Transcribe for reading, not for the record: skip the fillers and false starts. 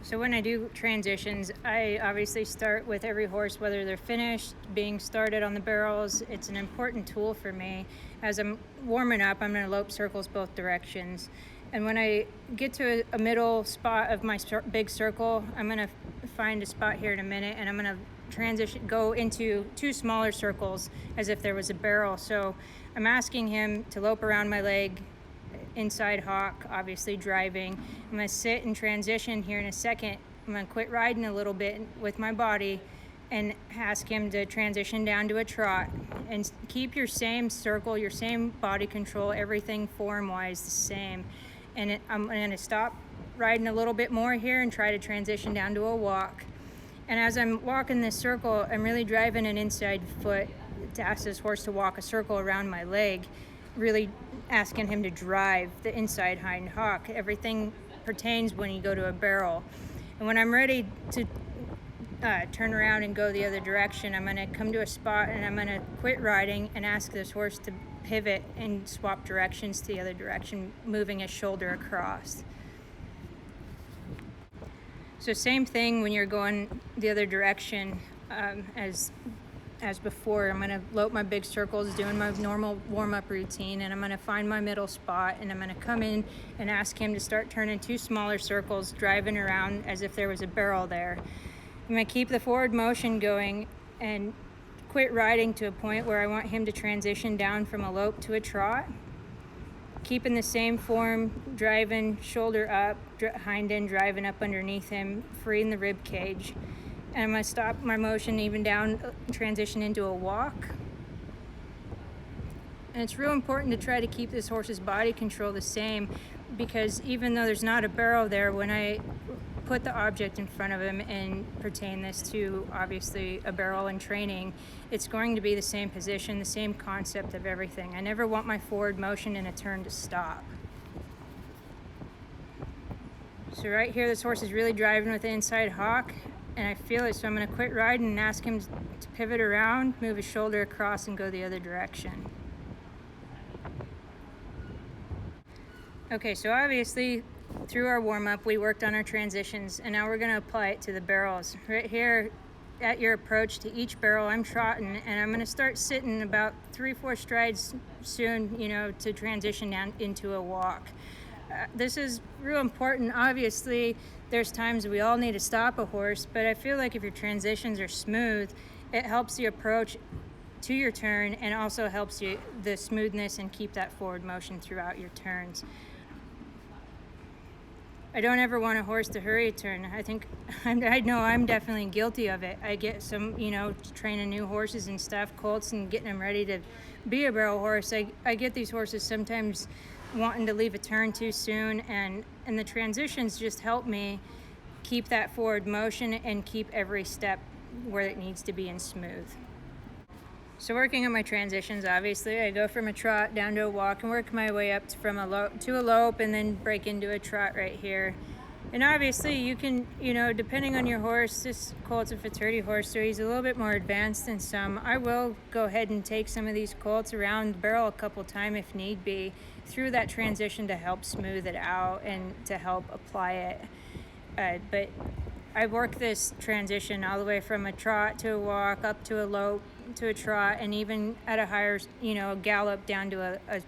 So when I do transitions, I obviously start with every horse, whether they're finished, being started on the barrels. It's an important tool for me. As I'm warming up, I'm going to lope circles both directions. And when I get to a middle spot of my big circle, I'm going to find a spot here in a minute, and I'm going to go into two smaller circles as if there was a barrel. So I'm asking him to lope around my leg, inside hock, obviously driving. I'm going to sit and transition here in a second. I'm going to quit riding a little bit with my body and ask him to transition down to a trot, and keep your same circle, your same body control, everything form-wise the same. And I'm going to stop riding a little bit more here and try to transition down to a walk. And as I'm walking this circle, I'm really driving an inside foot to ask this horse to walk a circle around my leg, really asking him to drive the inside hind hock. Everything pertains when you go to a barrel. And when I'm ready to turn around and go the other direction, I'm going to come to a spot and I'm going to quit riding and ask this horse to pivot and swap directions to the other direction, moving his shoulder across. So same thing when you're going the other direction as before. I'm going to lope my big circles, doing my normal warm-up routine, and I'm going to find my middle spot, and I'm going to come in and ask him to start turning two smaller circles, driving around as if there was a barrel there. I'm going to keep the forward motion going and quit riding to a point where I want him to transition down from a lope to a trot, keeping the same form, driving shoulder up, hind end driving up underneath him, freeing the rib cage. And I'm going to stop my motion even down, transition into a walk. And it's real important to try to keep this horse's body control the same, because even though there's not a barrel there, when I put the object in front of him and pertain this to obviously a barrel in training, it's going to be the same position, the same concept of everything. I never want my forward motion in a turn to stop. So right here, this horse is really driving with the inside hock, and I feel it, so I'm going to quit riding and ask him to pivot around, move his shoulder across, and go the other direction. Okay, so obviously through our warm-up we worked on our transitions, and now we're going to apply it to the barrels. Right here at your approach to each barrel, I'm trotting, and I'm going to start sitting about 3-4 strides soon, to transition down into a walk. This is real important. Obviously, there's times we all need to stop a horse, but I feel like if your transitions are smooth, it helps the approach to your turn and also helps you the smoothness and keep that forward motion throughout your turns. I don't ever want a horse to hurry a turn. I know I'm definitely guilty of it. I get some, training new horses and stuff, colts, and getting them ready to be a barrel horse. I get these horses sometimes wanting to leave a turn too soon, and the transitions just help me keep that forward motion and keep every step where it needs to be and smooth. So working on my transitions, obviously I go from a trot down to a walk and work my way up from a lope and then break into a trot right here. And obviously you can, depending on your horse, this colt's a futurity horse, so he's a little bit more advanced than some. I will go ahead and take some of these colts around the barrel a couple times if need be through that transition to help smooth it out and to help apply it. But I work this transition all the way from a trot to a walk, up to a lope, to a trot, and even at a higher, gallop down to a